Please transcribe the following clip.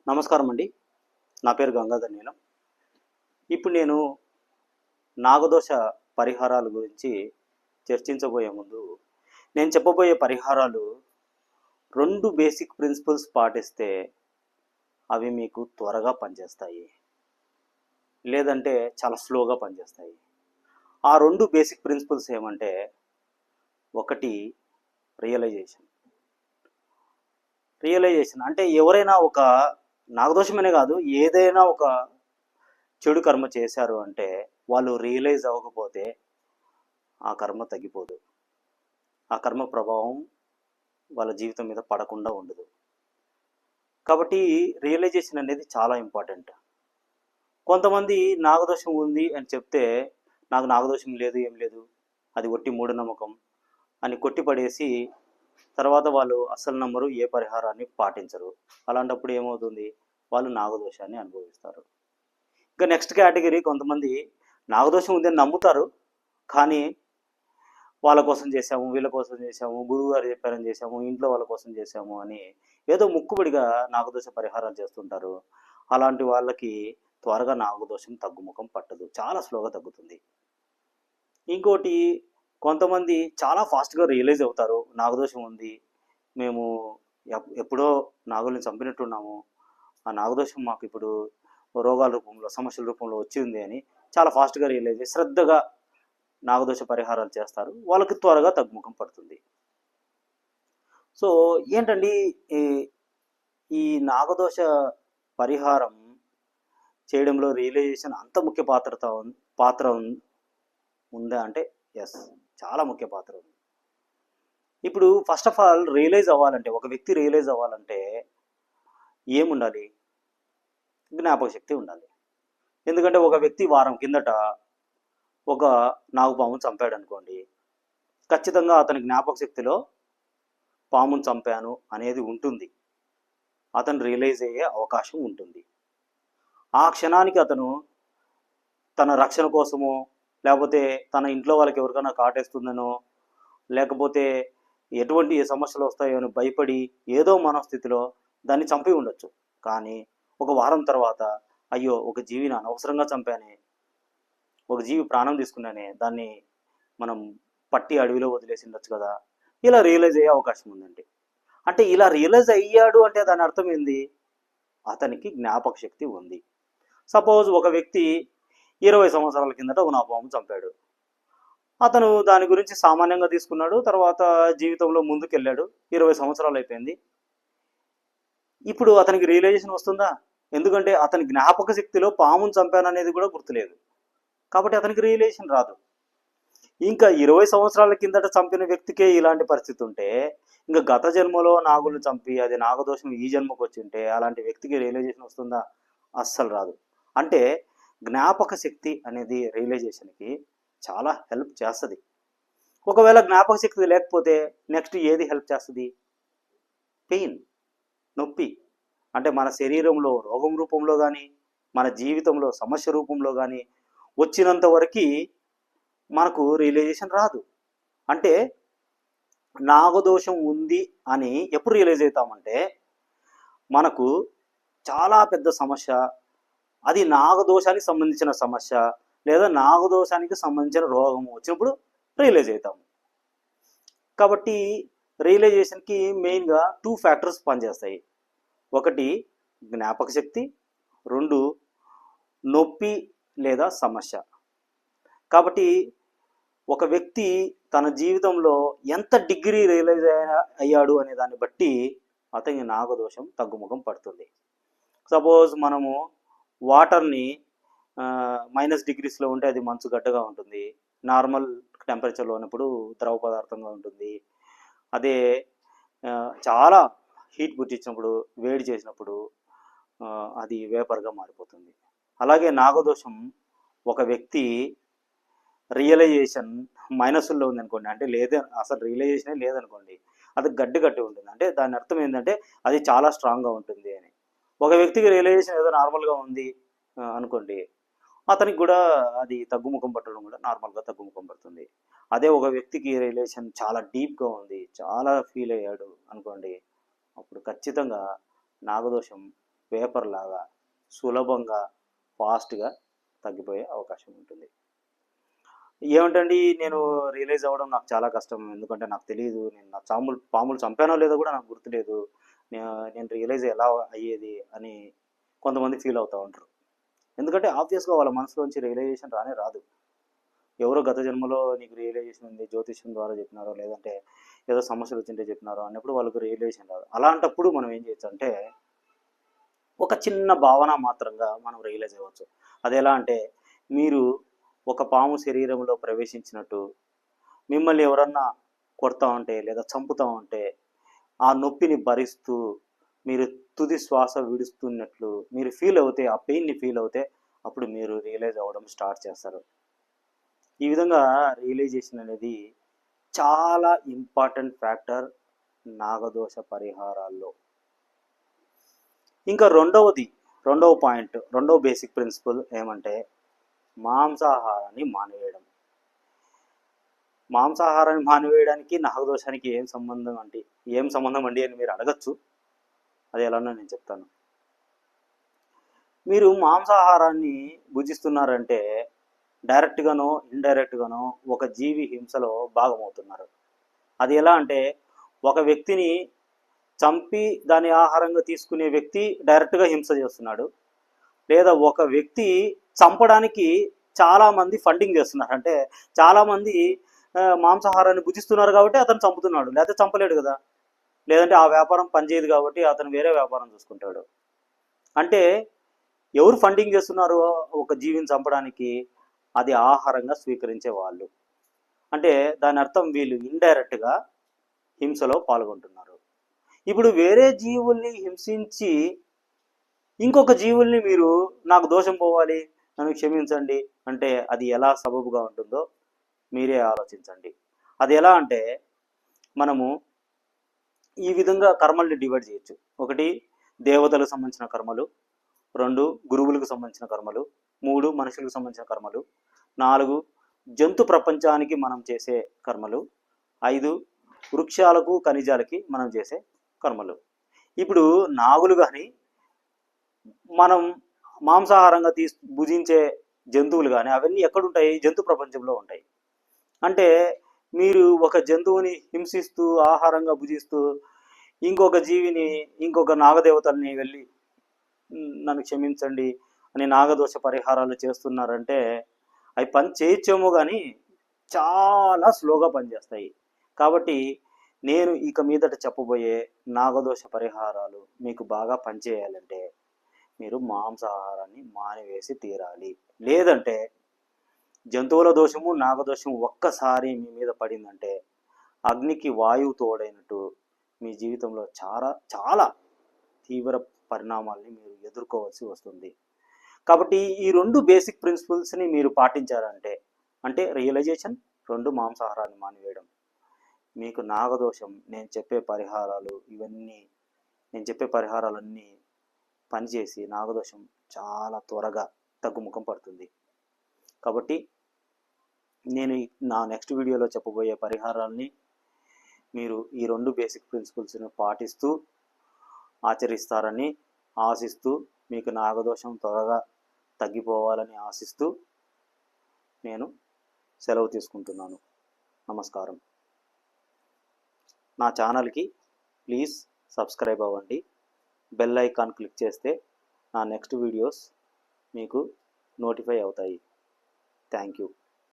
నమస్కారం అండి. నా పేరు గంగాధర్ నీలం. ఇప్పుడు నేను నాగదోష పరిహారాల గురించి చర్చించబోయే ముందు, నేను చెప్పబోయే పరిహారాలు 2 బేసిక్ ప్రిన్సిపల్స్ పాటిస్తే అవి మీకు త్వరగా పనిచేస్తాయి. లేదంటే చాలా స్లోగా పనిచేస్తాయి. ఆ 2 బేసిక్ ప్రిన్సిపల్స్ ఏమంటే, ఒకటి రియలైజేషన్. రియలైజేషన్ అంటే ఎవరైనా ఒక నాగదోషమనే కాదు, ఏదైనా ఒక చెడు కర్మ చేశారు అంటే వాళ్ళు రియలైజ్ అవ్వకపోతే ఆ కర్మ తగ్గిపోదు. ఆ కర్మ ప్రభావం వాళ్ళ జీవితం మీద పడకుండా ఉండదు. కాబట్టి రియలైజేషన్ అనేది చాలా ఇంపార్టెంట్. కొంతమంది నాగదోషం ఉంది అని చెప్తే, నాకు నాగదోషం లేదు, ఏం లేదు, అది ఒట్టి మూఢనమ్మకం అని కొట్టిపడేసి తర్వాత వాళ్ళు అస్సలు నమ్మరు, ఏ పరిహారాన్ని పాటించరు. అలాంటప్పుడు ఏమవుతుంది, వాళ్ళు నాగదోషాన్ని అనుభవిస్తారు. ఇంకా నెక్స్ట్ కేటగిరీ, కొంతమంది నాగదోషం ఉందని నమ్ముతారు, కానీ వాళ్ళ కోసం చేశాము, వీళ్ళ కోసం చేశాము, గురువు గారు చెప్పారని చేశాము, ఇంట్లో వాళ్ళ కోసం చేశాము అని ఏదో ముక్కుబడిగా నాగదోష పరిహారాలు చేస్తుంటారు. అలాంటి వాళ్ళకి త్వరగా నాగదోషం తగ్గుముఖం పట్టదు, చాలా స్లోగా తగ్గుతుంది. ఇంకోటి, కొంతమంది చాలా ఫాస్ట్గా రియలైజ్ అవుతారు, నాగదోషం ఉంది, మేము ఎప్పుడో నాగుల్ని చంపినట్టున్నాము, ఆ నాగదోషం మాకు ఇప్పుడు రోగాల రూపంలో, సమస్యల రూపంలో వచ్చింది అని చాలా ఫాస్ట్గా రియలైజ్ అయ్యి శ్రద్ధగా నాగదోష పరిహారాలు చేస్తారు. వాళ్ళకి త్వరగా తగ్గుముఖం పడుతుంది. సో ఏంటండి, ఈ ఈ నాగదోష పరిహారం చేయడంలో రియలైజేషన్ అంత ముఖ్య పాత్ర ఉందా అంటే ఎస్, చాలా ముఖ్య పాత్ర ఉంది. ఇప్పుడు ఫస్ట్ ఆఫ్ ఆల్ రియలైజ్ అవ్వాలంటే, ఒక వ్యక్తి రియలైజ్ అవ్వాలంటే ఏముండాలి? జ్ఞాపక శక్తి ఉండాలి. ఎందుకంటే ఒక వ్యక్తి వారం కిందట ఒక నాగుపాము చంపాడు అనుకోండి, ఖచ్చితంగా అతని జ్ఞాపక శక్తిలో పామును చంపాను అనేది ఉంటుంది. అతను రియలైజ్ అయ్యే అవకాశం ఉంటుంది. ఆ క్షణానికి అతను తన రక్షణ కోసమో, లేకపోతే తన ఇంట్లో వాళ్ళకి ఎవరికైనా కాటేస్తుందనో, లేకపోతే ఎటువంటి సమస్యలు వస్తాయో అని భయపడి ఏదో మనస్థితిలో దాన్ని చంపి ఉండొచ్చు. కానీ ఒక వారం తర్వాత, అయ్యో ఒక జీవిని అనవసరంగా చంపానే, ఒక జీవి ప్రాణం తీసుకున్నానే, దాన్ని మనం పట్టి అడవిలో వదిలేసి ఉండొచ్చు కదా, ఇలా రియలైజ్ అయ్యే అవకాశం ఉందండి. అంటే ఇలా రియలైజ్ అయ్యాడు అంటే దాని అర్థం ఏంది? అతనికి జ్ఞాపక శక్తి ఉంది. సపోజ్ ఒక వ్యక్తి 20 సంవత్సరాల కిందట ఒక నాగుపాము చంపాడు. అతను దాని గురించి సామాన్యంగా తీసుకున్నాడు, తర్వాత జీవితంలో ముందుకెళ్ళాడు. 20 సంవత్సరాలు అయిపోయింది. ఇప్పుడు అతనికి రియలైజేషన్ వస్తుందా? ఎందుకంటే అతని జ్ఞాపక శక్తిలో పామును చంపాననేది కూడా గుర్తులేదు, కాబట్టి అతనికి రియలైజేషన్ రాదు. ఇంకా 20 సంవత్సరాల కిందట చంపిన వ్యక్తికే ఇలాంటి పరిస్థితి ఉంటే, ఇంకా గత జన్మలో నాగులను చంపి అది నాగదోషం ఈ జన్మకు వచ్చి ఉంటే అలాంటి వ్యక్తికి రియలైజేషన్ వస్తుందా? అస్సలు రాదు. అంటే జ్ఞాపక శక్తి అనేది రియలైజేషన్కి చాలా హెల్ప్ చేస్తుంది. ఒకవేళ జ్ఞాపక శక్తి లేకపోతే నెక్స్ట్ ఏది హెల్ప్ చేస్తుంది? పెయిన్, నొప్పి. అంటే మన శరీరంలో రోగం రూపంలో కానీ, మన జీవితంలో సమస్య రూపంలో కానీ వచ్చినంత వరకు మనకు రియలైజేషన్ రాదు. అంటే నాగదోషం ఉంది అని ఎప్పుడు రియలైజ్ అవుతామంటే, మనకు చాలా పెద్ద సమస్య, అది నాగదోషానికి సంబంధించిన సమస్య లేదా నాగదోషానికి సంబంధించిన రోగం వచ్చినప్పుడు రియలైజ్ అవుతాము. కాబట్టి రియలైజేషన్కి మెయిన్గా 2 ఫ్యాక్టర్స్ పనిచేస్తాయి. ఒకటి జ్ఞాపక శక్తి, 2 నొప్పి లేదా సమస్య. కాబట్టి ఒక వ్యక్తి తన జీవితంలో ఎంత డిగ్రీ రియలైజ్ అయ్యాడు అనే దాన్ని బట్టి అతని నాగదోషం తగ్గుముఖం పడుతుంది. సపోజ్ మనము వాటర్ని -డిగ్రీస్లో ఉంటే అది మంచు గడ్డగా ఉంటుంది, నార్మల్ టెంపరేచర్లో ఉన్నప్పుడు ద్రవ పదార్థంగా ఉంటుంది. అదే చాలా హీట్ పుట్టించినప్పుడు, వేడి చేసినప్పుడు అది వేపర్గా మారిపోతుంది. అలాగే నాగదోషం ఒక వ్యక్తి రియలైజేషన్ మైనస్లో ఉంది అనుకోండి, అంటే లేదు, అసలు రియలైజేషనే లేదనుకోండి, అది గట్టి ఉంటుంది. అంటే దాని అర్థం ఏంటంటే అది చాలా స్ట్రాంగ్గా ఉంటుంది అని. ఒక వ్యక్తికి రియలైజేషన్ ఏదో నార్మల్గా ఉంది అనుకోండి, అతనికి కూడా అది తగ్గుముఖం పట్టడం కూడా నార్మల్గా తగ్గుముఖం పడుతుంది. అదే ఒక వ్యక్తికి రియలైజేషన్ చాలా డీప్గా ఉంది, చాలా ఫీల్ అయ్యాడు అనుకోండి, అప్పుడు ఖచ్చితంగా నాగదోషం వేపర్ లాగా సులభంగా ఫాస్ట్గా తగ్గిపోయే అవకాశం ఉంటుంది. ఏమిటండి నేను రియలైజ్ అవ్వడం నాకు చాలా కష్టం, ఎందుకంటే నాకు తెలియదు, నేను నా పాములు చంపానో లేదో కూడా నాకు గుర్తులేదు, నేను రియలైజ్ ఎలా అయ్యేది అని కొంతమంది ఫీల్ అవుతూ ఉంటారు. ఎందుకంటే ఆబ్వియస్గా వాళ్ళ మనసులోంచి రియలైజేషన్ రానే రాదు. ఎవరో గత జన్మలో నీకు రియలైజేషన్ ఉంది, జ్యోతిష్యం ద్వారా చెప్పినారో లేదంటే ఏదో సమస్యలు వచ్చింటే చెప్పినారో అన్నప్పుడు వాళ్ళకు రియలైజేషన్ రాదు. అలాంటప్పుడు మనం ఏం చేయొచ్చు అంటే ఒక చిన్న భావన మాత్రంగా మనం రియలైజ్ అవ్వచ్చు. అది ఎలా అంటే, మీరు ఒక పాము శరీరంలో ప్రవేశించినట్టు, మిమ్మల్ని ఎవరన్నా కొడతా ఉంటే లేదా చంపుతా ఉంటే ఆ నొప్పిని భరిస్తూ మీరు తుది శ్వాస విడుస్తున్నట్లు మీరు ఫీల్ అవుతే, ఆ పెయిన్ని ఫీల్ అవుతే అప్పుడు మీరు రియలైజ్ అవ్వడం స్టార్ట్ చేస్తారు. ఈ విధంగా రియలైజేషన్ అనేది చాలా ఇంపార్టెంట్ ఫ్యాక్టర్ నాగదోష పరిహారాల్లో. ఇంకా రెండవ పాయింట్, రెండవ బేసిక్ ప్రిన్సిపల్ ఏమంటే మాంసాహారాన్ని మానివేయడం. మాంసాహారాన్ని మానివేయడానికి నాగదోషానికి ఏం సంబంధం అండి అని మీరు అడగచ్చు. అది ఎలానో నేను చెప్తాను. మీరు మాంసాహారాన్ని భుజిస్తున్నారంటే డైరెక్ట్గానో ఇండైరెక్ట్గానో ఒక జీవి హింసలో భాగమవుతున్నారు. అది ఎలా అంటే, ఒక వ్యక్తిని చంపి దాని ఆహారంగా తీసుకునే వ్యక్తి డైరెక్ట్గా హింస చేస్తున్నాడు, లేదా ఒక వ్యక్తి చంపడానికి చాలామంది ఫండింగ్ చేస్తున్నారు. అంటే చాలామంది మాంసాహారాన్ని భుజిస్తున్నారు కాబట్టి అతను చంపుతున్నాడు, లేకపోతే చంపలేడు కదా, లేదంటే ఆ వ్యాపారం పనిచేయదు కాబట్టి అతను వేరే వ్యాపారం చూసుకుంటాడు. అంటే ఎవరు ఫండింగ్ చేస్తున్నారో ఒక జీవిని చంపడానికి, అది ఆహారంగా స్వీకరించే వాళ్ళు. అంటే దాని అర్థం వీళ్ళు ఇండైరెక్ట్గా హింసలో పాల్గొంటున్నారు. ఇప్పుడు వేరే జీవుల్ని హింసించి ఇంకొక జీవుల్ని మీరు నాకు దోషం పోవాలి, నన్ను క్షమించండి అంటే అది ఎలా సబబుగా ఉంటుందో మీరే ఆలోచించండి. అది ఎలా అంటే, మనము ఈ విధంగా కర్మల్ని డివైడ్ చేయొచ్చు. ఒకటి దేవతలకు సంబంధించిన కర్మలు, 2 గురువులకు సంబంధించిన కర్మలు, 3 మనుషులకు సంబంధించిన కర్మలు, 4 జంతు ప్రపంచానికి మనం చేసే కర్మలు, 5 వృక్షాలకు ఖనిజాలకి మనం చేసే కర్మలు. ఇప్పుడు నాగులు కానీ మనం మాంసాహారంగా భుజించే జంతువులు కానీ అవన్నీ ఎక్కడుంటాయి? జంతు ప్రపంచంలో ఉంటాయి. అంటే మీరు ఒక జంతువుని హింసిస్తూ ఆహారంగా భుజిస్తూ ఇంకొక జీవిని, ఇంకొక నాగదేవతల్ని వెళ్ళి నన్ను క్షమించండి అని నాగదోష పరిహారాలు చేస్తున్నారంటే అవి పని చేయొచ్చేమో కానీ చాలా స్లోగా పనిచేస్తాయి. కాబట్టి నేను ఇక మీదట చెప్పబోయే నాగదోష పరిహారాలు మీకు బాగా పనిచేయాలంటే మీరు మాంసాహారాన్ని మానివేసి తీరాలి. లేదంటే జంతువుల దోషము నాగదోషము ఒక్కసారి మీ మీద పడిందంటే అగ్నికి వాయువు తోడైనట్టు మీ జీవితంలో చాలా చాలా తీవ్ర పరిణామాల్ని మీరు ఎదుర్కోవాల్సి వస్తుంది. కాబట్టి ఈ 2 బేసిక్ ప్రిన్సిపల్స్ని మీరు పాటించారంటే, అంటే రియలైజేషన్, 2 మాంసాహారాన్ని మానివేయడం, మీకు నాగదోషం నేను చెప్పే పరిహారాలన్నీ పనిచేసి నాగదోషం చాలా త్వరగా తగ్గుముఖం పడుతుంది. కాబట్టి నేను నా నెక్స్ట్ వీడియోలో చెప్పబోయే పరిహారాల్ని మీరు ఈ 2 బేసిక్ ప్రిన్సిపల్స్ని పాటిస్తూ ఆచరిస్తారని ఆశిస్తూ, మీకు నాగదోషం త్వరగా తగ్గిపోవాలని ఆశిస్తూ నేను సెలవు తీసుకుంటున్నాను. నమస్కారం. నా ఛానల్కి ప్లీజ్ సబ్స్క్రైబ్ అవ్వండి. బెల్ ఐకాన్ క్లిక్ చేస్తే నా నెక్స్ట్ వీడియోస్ మీకు నోటిఫై అవుతాయి. Thank you.